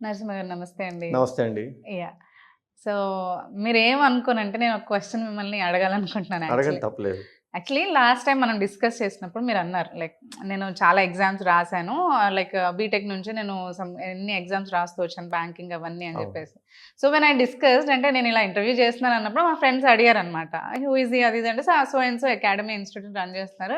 నరసింహ గారు నమస్తే అండి. నమస్తే అండి. యాహ్! సో, మీరేమనుకోనంటే నేను ఒక క్వెషన్ మిమ్మల్ని అడగాలనుకుంటున్నాను అడగండి యాక్చువల్లీ. తప్పులేదు. యాక్చువల్లీ లాస్ట్ టైం మనం డిస్కస్ చేసినప్పుడు మీరన్నారు లైక్ నేను చాలా ఎగ్జామ్స్ రాసాను. లైక్ బీటెక్ నుంచి నేను ఎన్ని ఎగ్జామ్స్ రాస్తూ వచ్చాను బ్యాంకింగ్ అవన్నీ అని అవును. చెప్పేసి. సో, వెన్ ఐ డిస్కస్డ్ అంటే నేను ఇలా ఇంటర్వ్యూ చేస్తున్నాను అన్నప్పుడు మా ఫ్రెండ్స్ అడిగారనమాట. హూ ఈజ్ హి అది ఇది అంటే so and so academy institute run చేస్తున్నారు.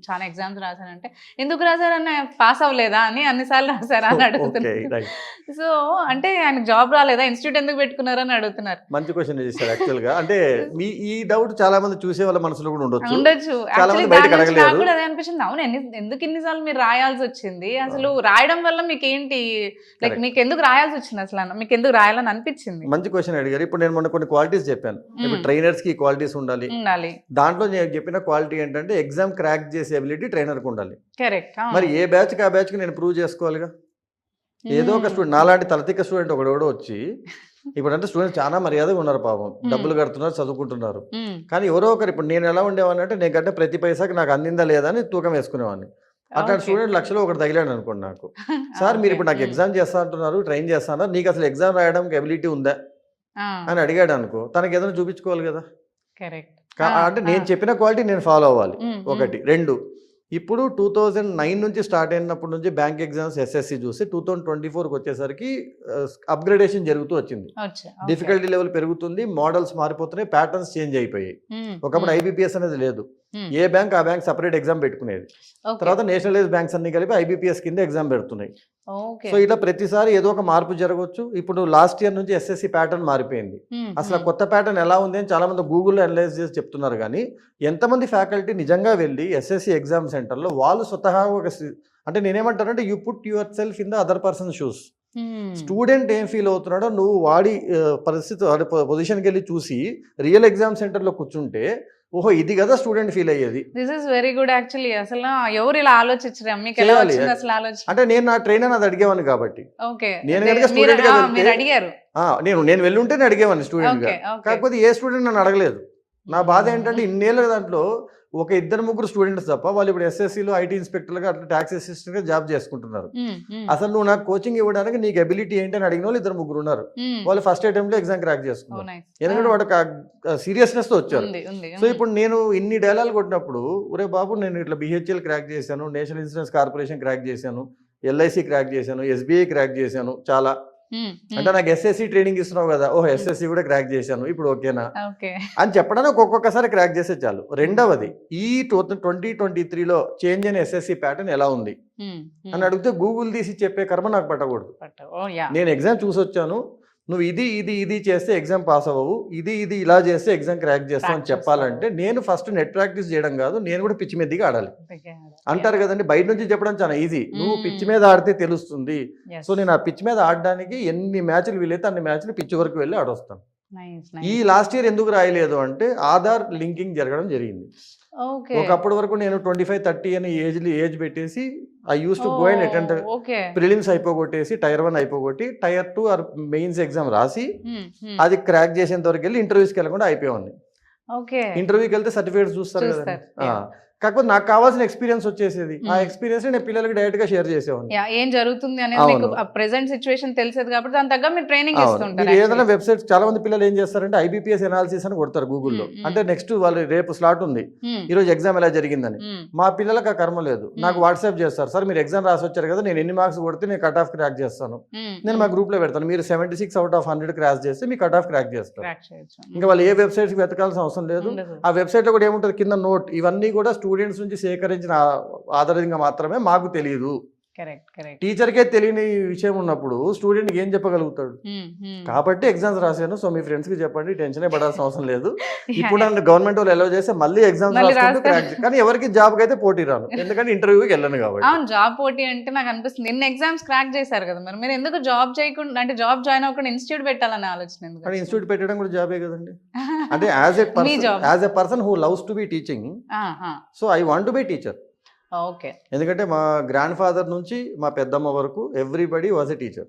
చాలా ఎగ్జామ్స్ రాసానంటే ఎందుకు రాసారన్న పాస్ అవ్వలేదా అని అన్నిసార్లు రాసారా అని ఓకే. అడుగుతున్నారు. రైట్. సో, అంటే ఆయనకు జాబ్ రాలేదా? ఇన్‌స్టిట్యూట్ ఎందుకు పెట్టుకున్నారు అని అడుగుతున్నారు. మంచి క్వెషన్ చేశారు యాక్చువల్‌గా. అంటే ఈ డౌట్ చాలా మంది చూసే వాళ్ళ మనసులో కూడా ఉండొచ్చు. ఉండొచ్చు. చాలా యాక్చువల్లీ మంది బయటకు దాని నుంచి నాకు అడగలేరు. కూడా అదే అనిపించింది. అవును ఎందుకు ఇన్ని సార్లు మీరు రాయాల్సి వచ్చింది? అసలు రాయడం వల్ల మీకేంటి? Like correct. మీకు ఎందుకు రాయాల్సి వచ్చింది అసలు? మీకు ఎందుకు రాయాలని అనిపించింది? మంచి క్వెషన్ అడిగారు. ఇప్పుడు నేను మొన్న కొన్ని క్వాలిటీస్ చెప్పాను. ఇప్పుడు ట్రైనర్స్‌కి ఈ క్వాలిటీస్ ఉండాలి. ఉండాలి. దాంట్లో నేను చెప్పిన క్వాలిటీ ఏంటంటే ఎగ్జామ్ క్రాక్ చేసే ఎబిలిటీ ట్రైనర్‌కి ఉండాలి. కరెక్ట్. మరి ఏ బ్యాచ్‌కి ఆ బ్యాచ్‌కి నేను ప్రూవ్ చేసుకోవాలిగా. ఏదో ఒక స్టూడెంట్ నాలాంటి తలతిక్క స్టూడెంట్ ఒకడెవడో వచ్చి ఇప్పుడంటే స్టూడెంట్స్ చాలా మర్యాదగా ఉన్నారు పాపం. డబ్బులు కడుతున్నారు, చదువుకుంటున్నారు. కానీ ఎవరో ఒకరు ఇప్పుడు నేను ఎలా ఉండేవాడిని అంటే నేను కట్టిన ప్రతి పైసాకి నాకు అందిందా లేదా అని తూకం వేసుకునేవాడిని. అట్లాంటి స్టూడెంట్ లక్షలో ఒకటి తగిలాడు అనుకోండి నాకు. సార్ మీరు ఇప్పుడు నాకు ఎగ్జామ్ చేస్తా అంటున్నారు, ట్రైన్ చేస్తా అన్నారు, నీకు అసలు ఎగ్జామ్ రాయడానికి ఎబిలిటీ ఉందా అని అడిగాడు అనుకో, తనకి ఏదైనా చూపించుకోవాలి కదా. కరెక్ట్. అంటే నేను చెప్పిన క్వాలిటీ నేను ఫాలో అవ్వాలి. ఒకటి. రెండు, ఇప్పుడు 2009 నుంచి స్టార్ట్ అయినప్పటి నుంచి బ్యాంక్ ఎగ్జామ్స్ ఎస్ఎస్సి చూసి 2024కి వచ్చేసరికి అప్గ్రేడేషన్ జరుగుతూ వచ్చింది. డిఫికల్టీ లెవెల్ పెరుగుతుంది, మోడల్స్ మారిపోతున్నాయి, ప్యాటర్న్స్ చేంజ్ అయిపోయాయి. ఒకప్పుడు ఐబీపీఎస్ అనేది లేదు. ఏ బ్యాంక్ ఆ బ్యాంక్ సపరేట్ ఎగ్జామ్ పెట్టుకునేది. తర్వాత నేషనలైజ్ బ్యాంక్స్ అన్ని కలిపి ఐబీపీఎస్ కింద ఎగ్జామ్ పెడుతున్నాయి. సో ఇట్లా ప్రతిసారి ఏదో ఒక మార్పు జరగవచ్చు. ఇప్పుడు లాస్ట్ ఇయర్ నుంచి ఎస్ఎస్సి ప్యాటర్న్ మారిపోయింది. అసలు కొత్త ప్యాటర్న్ ఎలా ఉంది అని చాలా మంది గూగుల్లో అనలైజ్ చేసి చెప్తున్నారు. కానీ ఎంతమంది ఫ్యాకల్టీ నిజంగా వెళ్ళి ఎస్ఎస్సి ఎగ్జామ్ సెంటర్లో వాళ్ళు స్వతహా అంటే నేనేమంటానంటే you put your self in the other person shoes. Student ఏం ఫీల్ అవుతున్నాడో నువ్వు వాడి పరిస్థితి పొజిషన్కి వెళ్ళి చూసి రియల్ ఎగ్జామ్ సెంటర్లో కూర్చుంటే ఓహో ఇది కదా స్టూడెంట్ ఫీల్ అయ్యేది. This is very good actually. అసలు ఎవరు ఇలా ఆలోచించరు? మీకు ఎలా వచ్చింది అసలు ఆలోచన? అంటే నేను నా ట్రైనర్ అది అడిగేవాడిని కాబట్టి. ఓకే. నేను కనుక స్టూడెంట్ గా మీరు అడిగారు. నేను వెళ్ళుంటేనే అడిగేవాడిని స్టూడెంట్ గా. కాకపోతే ఏ స్టూడెంట్ నన్ను అడగలేదు. నా బాధ ఏంటంటే ఇన్నేళ్ళ దాంట్లో ఒక ఇద్దరు ముగ్గురు స్టూడెంట్స్ తప్ప వాళ్ళు ఇప్పుడు ఎస్ఎస్సీలో ఐటీ ఇన్స్పెక్టర్గా అట్లా ట్యాక్స్ అసిస్టెంట్ గా జాబ్ చేసుకుంటున్నారు. అసలు నువ్వు నాకు కోచింగ్ ఇవ్వడానికి నీకు ఎబిలిటీ ఏంటి అని అడిగిన వాళ్ళు ఇద్దరు ముగ్గురు ఉన్నారు. వాళ్ళు ఫస్ట్ అటెంప్ట్ లో ఎగ్జామ్ క్రాక్ చేసుకున్నారు. ఎందుకంటే వాడు సీరియస్నెస్ తో వచ్చారు. సో ఇప్పుడు నేను ఇన్ని డైలాగ్ కొట్టినప్పుడు ఒరే బాబు నేను ఇట్లా బిహెచ్ఎల్ క్రాక్ చేశాను, నేషనల్ ఇన్సూరెన్స్ కార్పొరేషన్ క్రాక్ చేశాను, ఎల్ఐసి క్రాక్ చేశాను, ఎస్బీఐ క్రాక్ చేశాను, చాలా అంటే నాకు ఎస్ఎస్సి ట్రైనింగ్ ఇస్తున్నావు కదా, ఓహో ఎస్ఎస్సి కూడా క్రాక్ చేశాను, ఇప్పుడు ఓకేనా అని చెప్పడానికి ఒక్కొక్కసారి క్రాక్ చేస్తే చాలు. రెండవది, ఈ 2023లో చేంజ్ అయిన ఎస్ఎస్సి ప్యాటర్న్ ఎలా ఉంది అని అడిగితే గూగుల్ తీసి చెప్పే కర్మ నాకు పట్టకూడదు. నేను ఎగ్జామ్ చూసి వచ్చాను, నువ్వు ఇది చేస్తే ఎగ్జామ్ పాస్ అవ్వవు, ఇది ఇలా చేస్తే ఎగ్జామ్ క్రాక్ చేస్తావు అని చెప్పాలంటే నేను ఫస్ట్ నెట్ ప్రాక్టీస్ చేయడం కాదు, నేను కూడా పిచ్చి మీదగా ఆడాలి. అంటారు కదండి, బయట నుంచి చెప్పడం చాలా ఈజీ, నువ్వు పిచ్చి మీద ఆడితే తెలుస్తుంది. సో నేను ఆ పిచ్చి మీద ఆడడానికి ఎన్ని మ్యాచ్లు వీలైతే అన్ని మ్యాచ్లు పిచ్చి వరకు వెళ్ళి ఆడొస్తాను. ఈ లాస్ట్ ఇయర్ ఎందుకు రాయలేదు అంటే ఆధార్ లింకింగ్ జరగడం జరిగింది. ఒకప్పటి వరకు నేను 25-30 అని ఏజ్ పెట్టేసి I use to go and attend prelims అయిపోగొట్టేసి టైర్ 1 అయిపోగొట్టి టైర్ 2 ఆర్ మెయిన్స్ ఎగ్జామ్ రాసి అది క్రాక్ చేసేంత వరకు వెళ్ళి ఇంటర్వ్యూస్కి వెళ్ళకుండా అయిపోయింది. ఇంటర్వ్యూకి వెళ్తే సర్టిఫికేట్స్ చూస్తారు కదా. కాకపోతే నాకు కావాల్సిన ఎక్స్పీరియన్స్ వచ్చేసేది. ఆ ఎక్స్పీరియన్స్ నేను పిల్లలకి డైరెక్ట్ గా షేర్ చేసేవాడిని. ఏం జరుగుతుంది అనేది మీకు ప్రెజెంట్ సిచువేషన్ తెలిసేది కాబట్టి దాని తగ్గ మీరు ట్రైనింగ్ ఇస్తుంటారు. ఏదైనా వెబ్సైట్స్ చాలా మంది పిల్లలు ఏం చేస్తారంటే ఐబీపీఎస్ అనాలిసిస్ అని కొడతారు గూగుల్లో. అంటే నెక్స్ట్ వాళ్ళు రేపు స్లాట్ ఉంది, ఈ రోజు ఎగ్జామ్ ఎలా జరిగిందని. మా పిల్లలకు ఆ కర్మ లేదు, నాకు వాట్సాప్ చేస్తారు, సార్ మీరు ఎగ్జామ్ రాసి వచ్చారు కదా, నేను ఎన్ని మార్క్స్ కొడితే నేను కట్ ఆఫ్ క్రాక్ చేస్తాను, నేను మా గ్రూప్ లో పెడతాను, మీరు 76/100 క్రాక్ చేస్తే మీ కట్ ఆఫ్ క్రాక్ చేస్తారు. ఇంకా వాళ్ళు ఏ వెబ్సైట్స్ వెతకాల్సిన అవసరం లేదు. ఆ వెబ్సైట్ లో కూడా ఏముంటుంది కింద నోట్, ఇవన్నీ కూడా స్టూడెంట్స్ నుంచి సేకరించిన ఆధారంగా మాత్రమే మాకు తెలియదు. టీచర్కే తెలియని విషయం ఉన్నప్పుడు స్టూడెంట్ ఏం చెప్పగలుగుతాడు? కాబట్టి ఎగ్జామ్స్ రాశాను, సో మీ ఫ్రెండ్స్ కి చెప్పండి, టెన్షన్ పడాల్సిన అవసరం లేదు. ఇప్పుడు నన్ను గవర్నమెంట్ వాళ్ళు ఎలా చేస్తే మళ్ళీ ఎగ్జామ్స్ రాసుకుంటూ క్రాక్, కానీ ఎవరికి జాబ్ కి అయితే పోటీ రాను, ఎందుకంటే ఇంటర్వ్యూకి వెళ్ళను కాబట్టి. అవును, జాబ్ పోటీ అంటే నాకు అనిపిస్తుంది ఎన్ని ఎగ్జామ్స్ క్రాక్ చేశారు కదా, మరి మీరు ఎందుకు జాబ్ చేయకుండా, అంటే జాబ్ జాయిన్ అవ్వకుండా ఇన్స్టిట్యూట్ పెట్టాలని ఆలోచన ఎందుకు? అంటే ఇన్స్టిట్యూట్ పెట్టడం కూడా జాబే కదండి. అంటే as a person who loves to be teaching, so I want to be teacher. Okay. ఎందుకంటే మా గ్రాండ్ ఫాదర్ నుంచి మా పెద్దమ్మ వరకు everybody was a teacher.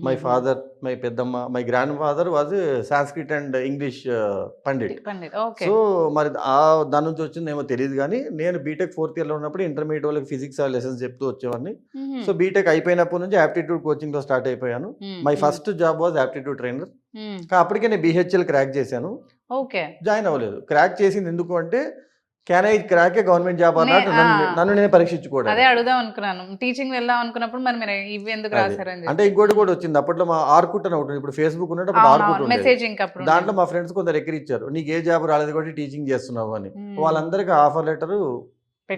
My father, my పెద్దమ్మ, my grand father was Sanskrit and English pandit. Pandit. Okay. So మరి దాని నుంచి వచ్చింది ఏమో తెలియదు కానీ నేను బీటెక్ 4th ఇయర్లో ఉన్నప్పుడు ఇంటర్మీడియట్ వాళ్ళకి ఫిజిక్స్ లెసన్స్ చెప్తూ వచ్చేవాడిని. సో బీటెక్ అయిపోయినప్పటి నుంచి యాప్టిట్యూడ్ కోచింగ్లో స్టార్ట్ అయిపోయాను. My first job was aptitude trainer. అప్పటికే నేను బిహెచ్ఎల్ క్రాక్ చేశాను. ఓకే. జాయిన్ అవ్వలేదు. క్రాక్ చేసింది ఎందుకు అంటే can I crack A government job అన్నట్టు నన్ను నేను పరీక్షించుకోవడం. అదే అడుగుదాం అనుకున్నాను. టీచింగ్ వెళ్దాం అనుకున్నప్పుడు మరి మీరు ఇవి ఎందుకు రాశారని. అంటే ఇంకోటి కూడా వచ్చింది అప్పట్లో మా ఆర్కుట్ అని ఉంటుంది. ఇప్పుడు ఫేస్బుక్ ఉన్నప్పుడు ఆర్కుట్ ఉండేది. మెసేజింగ్ అప్పుడు దాంట్లో మా ఫ్రెండ్స్ కొందరు ఎక్కిరిచ్చారు, నీకు ఏ జాబ్ రాలేదు కాబట్టి టీచింగ్ చేస్తున్నావు అని. వాళ్ళందరికీ ఆఫర్ లెటర్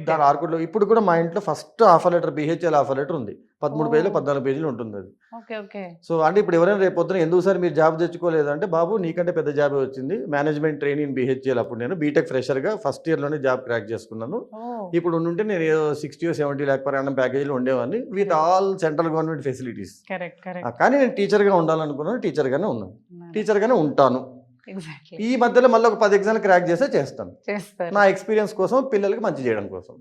దాని ఆర్కుట్లో ఇప్పుడు కూడా మా ఇంట్లో first offer letter BHEL offer letter ఉంది. 13 పేజీలు 14 పేజీలు ఉంటుంది అది. ఓకే. ఓకే. సో అంటే ఇప్పుడు ఎవరైనా రేపు పొద్దున ఎందుకు సార్ మీరు జాబ్ తెచ్చుకోలేదు అంటే, బాబు నీకంటే పెద్ద జాబ్ వచ్చింది, మేనేజ్మెంట్ ట్రైనింగ్ ఇన్ బిహెచ్ఎల్. అప్పుడు నేను బీటెక్ ఫ్రెషర్గా ఫస్ట్ ఇయర్లోనే జాబ్ క్రాక్ చేసుకున్నాను. ఇప్పుడు ఉంటే నేను ఏదో 60 or 70 lakh per annum ప్యాకేజీలో ఉండేవాడిని with all central government facilities. కానీ నేను టీచర్గా ఉండాలనుకున్నాను, టీచర్గానే ఉన్నాను, టీచర్గానే ఉంటాను. ఈ మధ్యలో మళ్ళీ ఒక 10 ఎగ్జామ్లు క్రాక్ చేస్తే చేస్తాను. నా ఎక్స్పీరియన్స్ కోసం, పిల్లలకి మంచి చేయడం కోసం.